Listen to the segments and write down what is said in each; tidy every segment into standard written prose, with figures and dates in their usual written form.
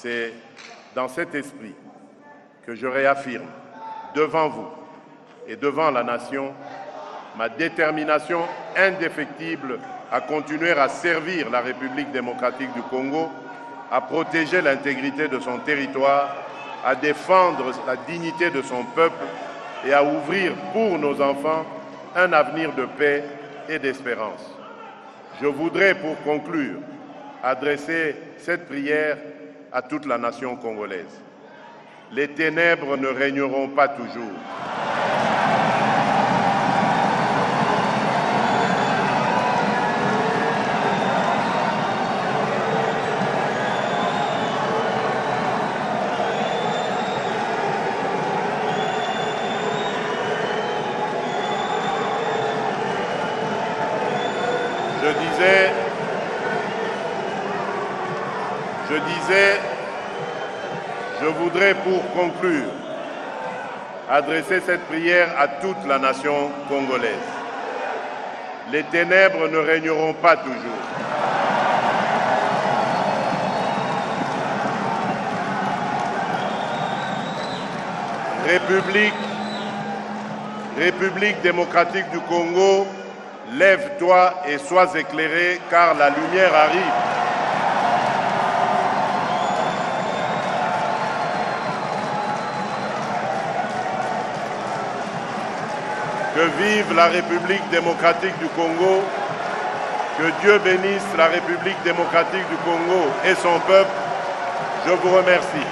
C'est dans cet esprit que je réaffirme devant vous et devant la nation ma détermination indéfectible à continuer à servir la République démocratique du Congo, à protéger l'intégrité de son territoire, à défendre la dignité de son peuple et à ouvrir pour nos enfants un avenir de paix et d'espérance. Je voudrais, pour conclure, adresser cette prière à toute la nation congolaise. Les ténèbres ne régneront pas toujours. Je voudrais pour conclure adresser cette prière à toute la nation congolaise. Les ténèbres ne régneront pas toujours. République démocratique du Congo, lève-toi et sois éclairé, car la lumière arrive. Que vive la République démocratique du Congo, que Dieu bénisse la République démocratique du Congo et son peuple. Je vous remercie.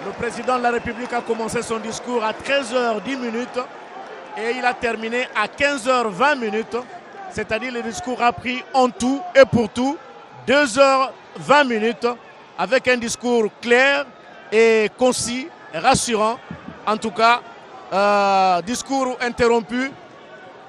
Le président de la République a commencé son discours à 13h10 et il a terminé à 15h20, c'est-à-dire le discours a pris en tout et pour tout 2h20 avec un discours clair et concis, rassurant. En tout cas, discours interrompu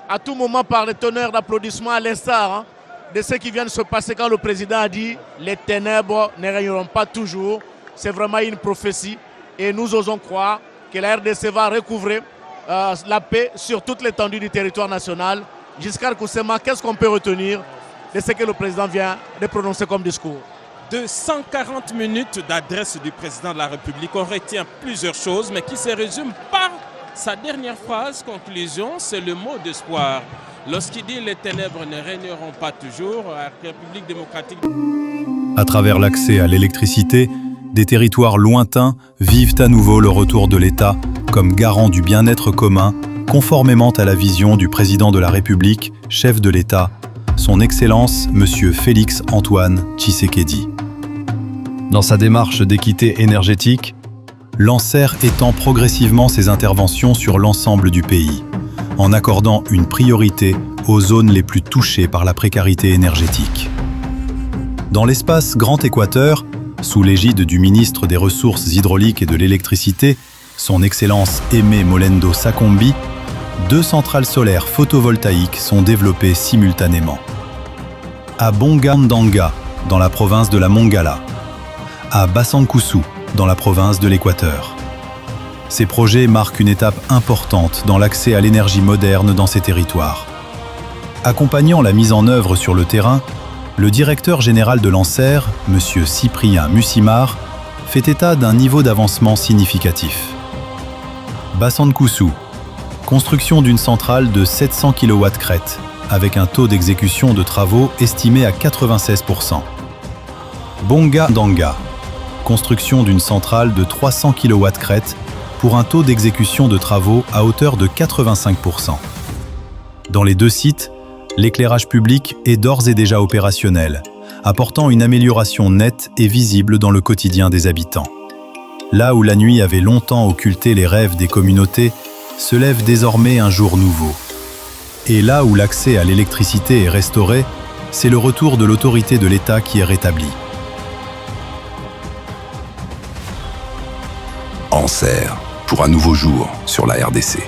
à tout moment par les tonnerres d'applaudissements à l'instar de ce qui vient de se passer quand le président a dit « Les ténèbres ne régneront pas toujours ». C'est vraiment une prophétie et nous osons croire que la RDC va recouvrer la paix sur toute l'étendue du territoire national. Giscard Koussema, qu'est-ce qu'on peut retenir de ce que le président vient de prononcer comme discours? De 140 minutes d'adresse du président de la République, on retient plusieurs choses, mais qui se résument par sa dernière phrase, conclusion, c'est le mot d'espoir. Lorsqu'il dit « les ténèbres ne régneront pas toujours », la République démocratique... À travers l'accès à l'électricité, des territoires lointains vivent à nouveau le retour de l'État comme garant du bien-être commun, conformément à la vision du président de la République, chef de l'État, son Excellence, M. Félix Antoine Tshisekedi. Dans sa démarche d'équité énergétique, l'ANSER étend progressivement ses interventions sur l'ensemble du pays, en accordant une priorité aux zones les plus touchées par la précarité énergétique. Dans l'espace Grand Équateur, sous l'égide du ministre des Ressources hydrauliques et de l'électricité, son Excellence Aimé Molendo Sakombi, 2 centrales solaires photovoltaïques sont développées simultanément. À Bongandanga, dans la province de la Mongala, à Basankusu, dans la province de l'Équateur. Ces projets marquent une étape importante dans l'accès à l'énergie moderne dans ces territoires. Accompagnant la mise en œuvre sur le terrain, le directeur général de l'ANSER, M. Cyprien Mussimar, fait état d'un niveau d'avancement significatif. Basankusu, construction d'une centrale de 700 kW crête, avec un taux d'exécution de travaux estimé à 96%. Bongandanga, construction d'une centrale de 300 kW crête, pour un taux d'exécution de travaux à hauteur de 85%. Dans les 2 sites, l'éclairage public est d'ores et déjà opérationnel, apportant une amélioration nette et visible dans le quotidien des habitants. Là où la nuit avait longtemps occulté les rêves des communautés, se lève désormais un jour nouveau. Et là où l'accès à l'électricité est restauré, c'est le retour de l'autorité de l'État qui est rétabli. ANSER, pour un nouveau jour sur la RDC.